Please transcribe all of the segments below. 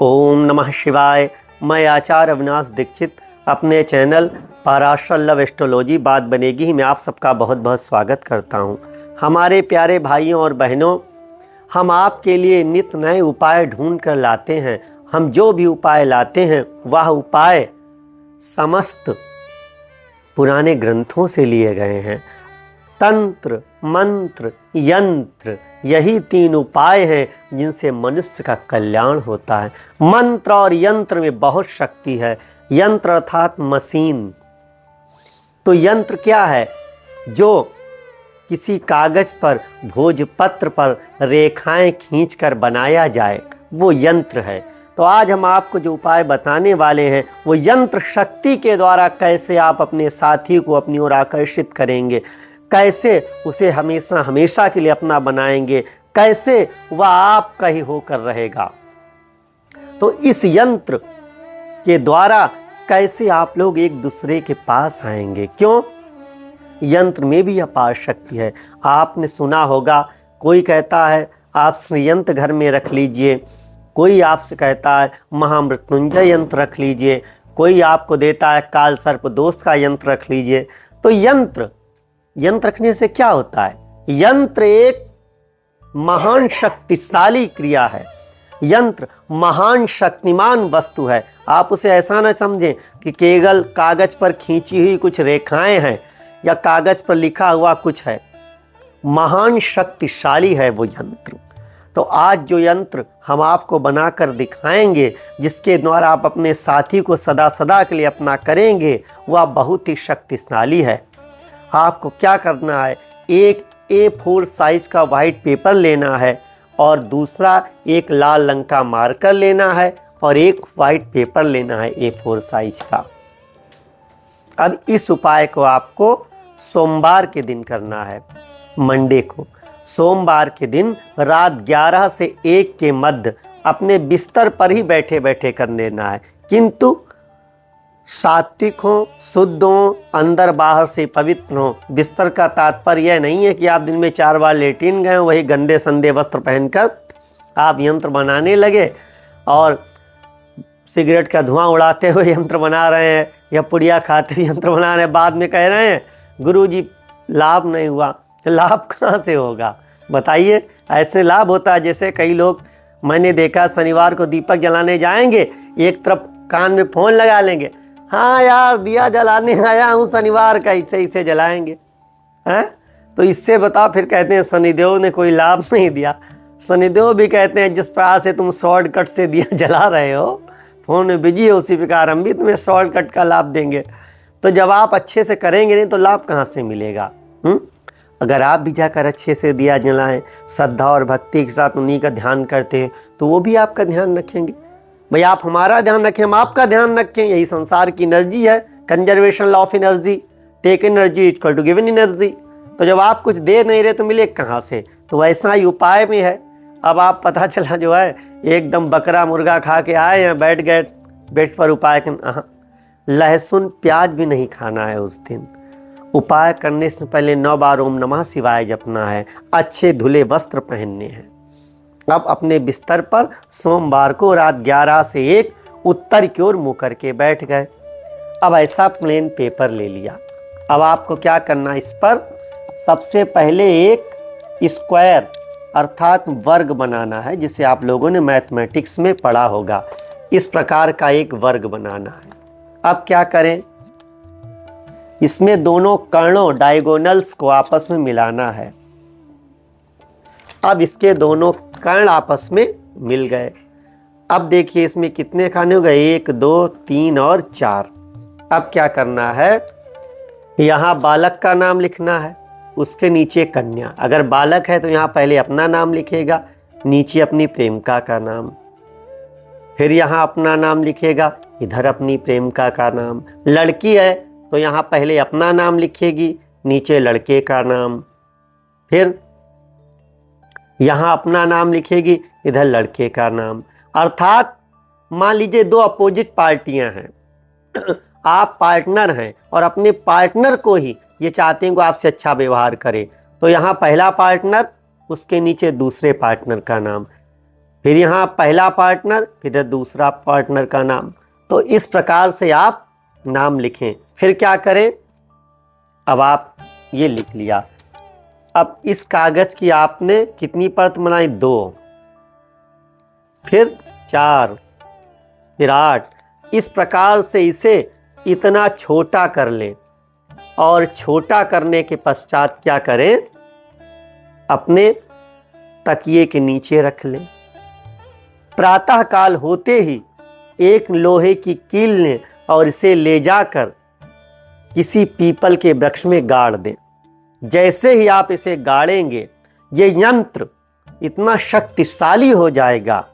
ओम नमः शिवाय। मैं आचार्य अविनाश दीक्षित अपने चैनल पराशर लव एस्ट्रोलॉजी बात बनेगी में आप सबका बहुत बहुत स्वागत करता हूं। हमारे प्यारे भाइयों और बहनों, हम आपके लिए नित नए उपाय ढूंढ कर लाते हैं। हम जो भी उपाय लाते हैं वह उपाय समस्त पुराने ग्रंथों से लिए गए हैं। तंत्र, मंत्र, यंत्र, यही तीन उपाय हैं जिनसे मनुष्य का कल्याण होता है। मंत्र और यंत्र में बहुत शक्ति है। यंत्र अर्थात मशीन। तो यंत्र क्या है? जो किसी कागज पर, भोजपत्र पर रेखाएं खींचकर बनाया जाए, वो यंत्र है। तो आज हम आपको जो उपाय बताने वाले हैं वो यंत्र शक्ति के द्वारा कैसे आप अपने साथी को अपनी ओर आकर्षित करेंगे, कैसे उसे हमेशा हमेशा के लिए अपना बनाएंगे, कैसे वह आपका ही होकर रहेगा। तो इस यंत्र के द्वारा कैसे आप लोग एक दूसरे के पास आएंगे। क्यों? यंत्र में भी अपार शक्ति है। आपने सुना होगा, कोई कहता है आप श्रीयंत्र घर में रख लीजिए, कोई आपसे कहता है महामृत्युंजय यंत्र रख लीजिए, कोई आपको देता है काल सर्प दोष का यंत्र रख लीजिए। तो यंत्र रखने से क्या होता है? यंत्र एक महान शक्तिशाली क्रिया है। यंत्र महान शक्तिमान वस्तु है। आप उसे ऐसा न समझें कि केवल कागज पर खींची हुई कुछ रेखाएं हैं या कागज पर लिखा हुआ कुछ है। महान शक्तिशाली है वो यंत्र। तो आज जो यंत्र हम आपको बनाकर दिखाएंगे, जिसके द्वारा आप अपने साथी को सदा सदा के लिए अपना करेंगे, वह बहुत ही शक्तिशाली है। आपको क्या करना है? एक A4 साइज का वाइट पेपर लेना है और दूसरा एक लाल रंग का मार्कर लेना है और एक वाइट पेपर लेना है A4 साइज का। अब इस उपाय को आपको सोमवार के दिन करना है, मंडे को। सोमवार के दिन रात 11 से 1 के मध्य अपने बिस्तर पर ही बैठे बैठे कर लेना है। किंतु सात्विक हो, शुद्ध हो, अंदर बाहर से पवित्र हो। बिस्तर का तात्पर्य यह नहीं है कि आप दिन में 4 बार लेटिन गए, वही गंदे संदे वस्त्र पहनकर आप यंत्र बनाने लगे और सिगरेट का धुआं उड़ाते हुए यंत्र बना रहे हैं या पुड़िया खाते हुए यंत्र बना रहे हैं। बाद में कह रहे हैं गुरुजी लाभ नहीं हुआ। लाभ कहाँ से होगा बताइए? ऐसे लाभ होता है जैसे कई लोग, मैंने देखा, शनिवार को दीपक जलाने जाएंगे, एक तरफ कान में फ़ोन लगा लेंगे, हाँ यार दिया जलाने आया हूँ शनिवार का, इसे जलाएंगे हैं। तो इससे बताओ, फिर कहते हैं शनिदेव ने कोई लाभ नहीं दिया। शनिदेव भी कहते हैं जिस प्रकार से तुम शॉर्टकट से दिया जला रहे हो, फ़ोन में बिजी हो, उसी प्रकार हम भी तुम्हें शॉर्टकट का लाभ देंगे। तो जब आप अच्छे से करेंगे नहीं तो लाभ कहाँ से मिलेगा? अगर आप भी जाकर अच्छे से दिया जलाएं, श्रद्धा और भक्ति के साथ उन्हीं का ध्यान करते हैं, तो वो भी आपका ध्यान रखेंगे। भाई आप हमारा ध्यान रखें, हम आपका ध्यान रखें। यही संसार की एनर्जी है, conservation law of energy. Take energy equal to given energy. तो जब आप कुछ दे नहीं रहे तो मिले कहाँ से? तो वैसा ही उपाय में है। अब आप पता चला जो है एकदम बकरा मुर्गा खा के आए हैं, बैठ गए बेड पर उपाय लहसुन प्याज भी नहीं खाना है उस दिन। उपाय करने से पहले 9 बार ओम नमः शिवाय जपना है। अच्छे धुले वस्त्र पहनने हैं। अब अपने बिस्तर पर सोमवार को रात 11 से 1 उत्तर की ओर मुँह करके बैठ गए। अब ऐसा प्लेन पेपर ले लिया। अब आपको क्या करना है? इस पर सबसे पहले एक स्क्वायर अर्थात वर्ग बनाना है, जिसे आप लोगों ने मैथमेटिक्स में पढ़ा होगा। इस प्रकार का एक वर्ग बनाना है। अब क्या करें? इसमें दोनों कर्णों डायगोनल्स को आपस में मिलाना है। अब इसके दोनों कर्ण आपस में मिल गए। अब देखिए इसमें कितने खाने हो गए? 1, 2, 3 और 4। अब क्या करना है? यहाँ बालक का नाम लिखना है, उसके नीचे कन्या। अगर बालक है तो यहाँ पहले अपना नाम लिखेगा, नीचे अपनी प्रेमिका का नाम, फिर यहाँ अपना नाम लिखेगा, इधर अपनी प्रेमिका का नाम। लड़की है तो यहाँ पहले अपना नाम लिखेगी, नीचे लड़के का नाम, फिर यहाँ अपना नाम लिखेगी, इधर लड़के का नाम। अर्थात मान लीजिए 2 अपोजिट पार्टियां हैं, आप पार्टनर हैं और अपने पार्टनर को ही ये चाहते हैं कि आपसे अच्छा व्यवहार करे, तो यहाँ पहला पार्टनर, उसके नीचे दूसरे पार्टनर का नाम, फिर यहाँ पहला पार्टनर, फिर दूसरा पार्टनर का नाम। तो इस प्रकार से आप नाम लिखें। फिर क्या करें, अब आप ये लिख लिया। अब इस कागज की आपने कितनी परत बनाई, 2, फिर 4, फिर 8। इस प्रकार से इसे इतना छोटा कर लें और छोटा करने के पश्चात क्या करें, अपने तकिए के नीचे रख लें। प्रातः काल होते ही एक लोहे की कील लें और इसे ले जाकर किसी पीपल के वृक्ष में गाड़ दें। जैसे ही आप इसे गाड़ेंगे, ये यंत्र इतना शक्तिशाली हो जाएगा,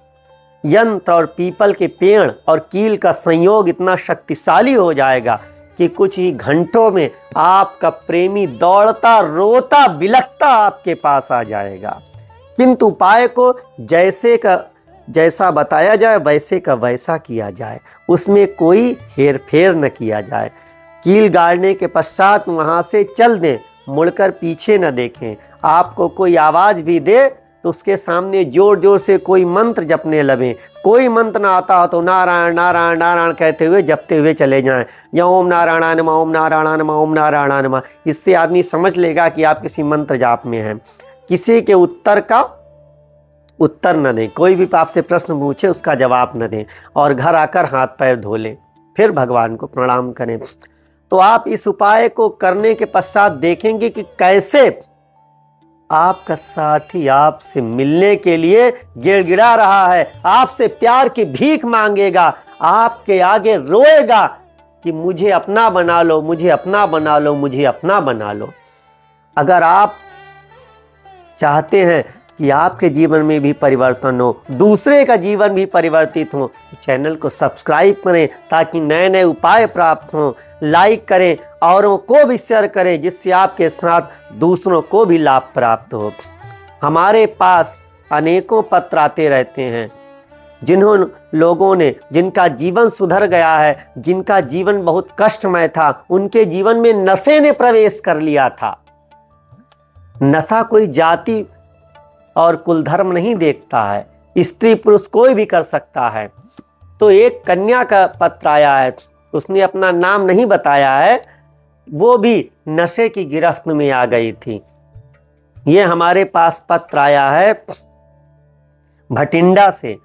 यंत्र और पीपल के पेड़ और कील का संयोग इतना शक्तिशाली हो जाएगा कि कुछ ही घंटों में आपका प्रेमी दौड़ता रोता बिलखता आपके पास आ जाएगा। किंतु उपाय को जैसा बताया जाए वैसे का वैसा किया जाए, उसमें कोई हेर फेर न किया जाए। कील गाड़ने के पश्चात वहाँ से चल दें, मुड़कर पीछे न देखें। आपको कोई आवाज़ भी दे तो उसके सामने जोर जोर से कोई मंत्र जपने लगें। कोई मंत्र ना आता हो तो नारायण नारायण नारायण कहते हुए जपते हुए चले जाएं, या ओम नारायणाय नमः, ओम नारायणाय नमः, ओम नारायणाय नमः। इससे आदमी समझ लेगा कि आप किसी मंत्र जाप में हैं। किसी के उत्तर का उत्तर न दें, कोई भी आपसे प्रश्न पूछे उसका जवाब न दें, और घर आकर हाथ पैर धो लें, फिर भगवान को प्रणाम करें। तो आप इस उपाय को करने के पश्चात देखेंगे कि कैसे आपका साथी आपसे मिलने के लिए गिड़गिड़ा रहा है, आपसे प्यार की भीख मांगेगा, आपके आगे रोएगा कि मुझे अपना बना लो, मुझे अपना बना लो, मुझे अपना बना लो। अगर आप चाहते हैं कि आपके जीवन में भी परिवर्तन हो, दूसरे का जीवन भी परिवर्तित हो, तो चैनल को सब्सक्राइब करें ताकि नए नए उपाय प्राप्त हों। लाइक करें, औरों को भी शेयर करें, जिससे आपके साथ दूसरों को भी लाभ प्राप्त हो। हमारे पास अनेकों पत्र आते रहते हैं, लोगों ने जिनका जीवन सुधर गया है, जिनका जीवन बहुत कष्टमय था, उनके जीवन में नशे ने प्रवेश कर लिया था। नशा कोई जाति और कुल धर्म नहीं देखता है, स्त्री पुरुष कोई भी कर सकता है। तो एक कन्या का पत्र आया है, उसने अपना नाम नहीं बताया है, वो भी नशे की गिरफ्त में आ गई थी। ये हमारे पास पत्र आया है भटिंडा से।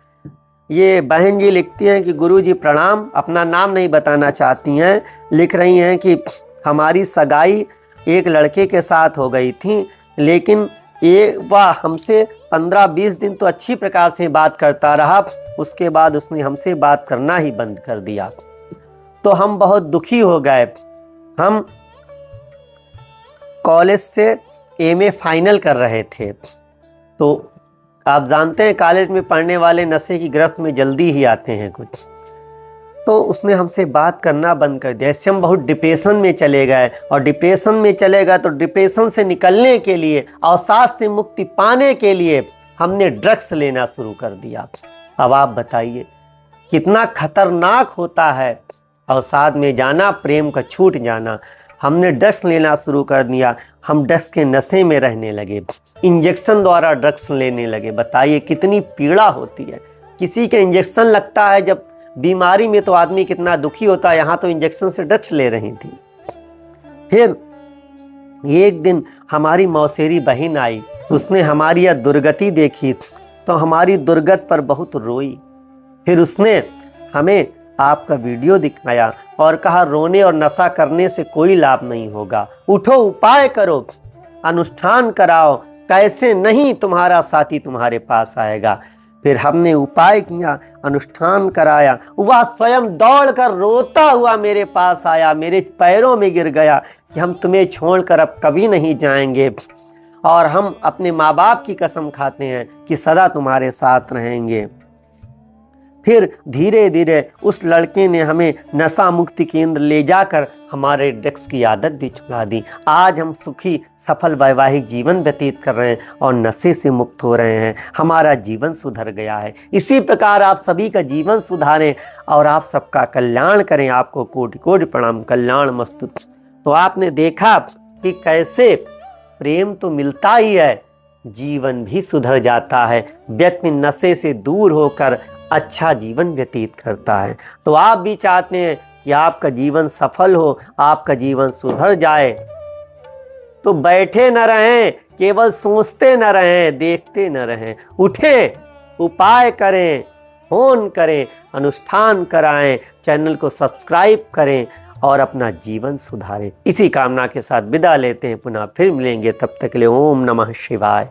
ये बहन जी लिखती हैं कि गुरुजी प्रणाम, अपना नाम नहीं बताना चाहती हैं। लिख रही हैं कि हमारी सगाई एक लड़के के साथ हो गई थी, लेकिन वह हमसे 15-20 दिन तो अच्छी प्रकार से बात करता रहा, उसके बाद उसने हमसे बात करना ही बंद कर दिया। तो हम बहुत दुखी हो गए। हम कॉलेज से एमए फाइनल कर रहे थे, तो आप जानते हैं कॉलेज में पढ़ने वाले नशे की गिरफ्त में जल्दी ही आते हैं कुछ। तो उसने हमसे बात करना बंद कर दिया। इससे हम बहुत डिप्रेशन में चले गए, और डिप्रेशन में चले गए तो डिप्रेशन से निकलने के लिए, अवसाद से मुक्ति पाने के लिए हमने ड्रग्स लेना शुरू कर दिया। अब आप बताइए कितना खतरनाक होता है अवसाद में जाना, प्रेम का छूट जाना। हमने ड्रग्स लेना शुरू कर दिया, हम ड्रग्स के नशे में रहने लगे, इंजेक्शन द्वारा ड्रग्स लेने लगे। बताइए कितनी पीड़ा होती है। किसी के इंजेक्शन लगता है जब बीमारी में तो आदमी कितना दुखी होता है, यहाँ तो इंजेक्शन से ड्रग्स ले रही थी। फिर एक दिन हमारी मौसेरी बहन आई, उसने हमारी यह दुर्गति देखी तो हमारी दुर्गत पर बहुत रोई। फिर उसने हमें आपका वीडियो दिखाया और कहा रोने और नशा करने से कोई लाभ नहीं होगा, उठो उपाय करो, अनुष्ठान कराओ, कैसे नहीं तुम्हारा साथी तुम्हारे पास आएगा। फिर हमने उपाय किया, अनुष्ठान कराया, वह स्वयं दौड़कर रोता हुआ मेरे पास आया, मेरे पैरों में गिर गया कि हम तुम्हें छोड़कर अब कभी नहीं जाएंगे, और हम अपने माँ बाप की कसम खाते हैं कि सदा तुम्हारे साथ रहेंगे। फिर धीरे धीरे उस लड़के ने हमें नशा मुक्ति केंद्र ले जाकर हमारे ड्रग्स की आदत भी छुड़ा दी। आज हम सुखी सफल वैवाहिक जीवन व्यतीत कर रहे हैं और नशे से मुक्त हो रहे हैं। हमारा जीवन सुधर गया है। इसी प्रकार आप सभी का जीवन सुधारें और आप सबका कल्याण करें। आपको कोटि कोटि प्रणाम, कल्याण मस्तु। तो आपने देखा कि कैसे प्रेम तो मिलता ही है, जीवन भी सुधर जाता है। व्यक्ति नशे से दूर होकर अच्छा जीवन व्यतीत करता है। तो आप भी चाहते हैं कि आपका जीवन सफल हो, आपका जीवन सुधर जाए, तो बैठे न रहें, केवल सोचते न रहें, देखते न रहें, उठें, उपाय करें, फोन करें, अनुष्ठान कराएं, चैनल को सब्सक्राइब करें और अपना जीवन सुधारें। इसी कामना के साथ विदा लेते हैं, पुनः फिर मिलेंगे, तब तक के लिए ओम नमः शिवाय।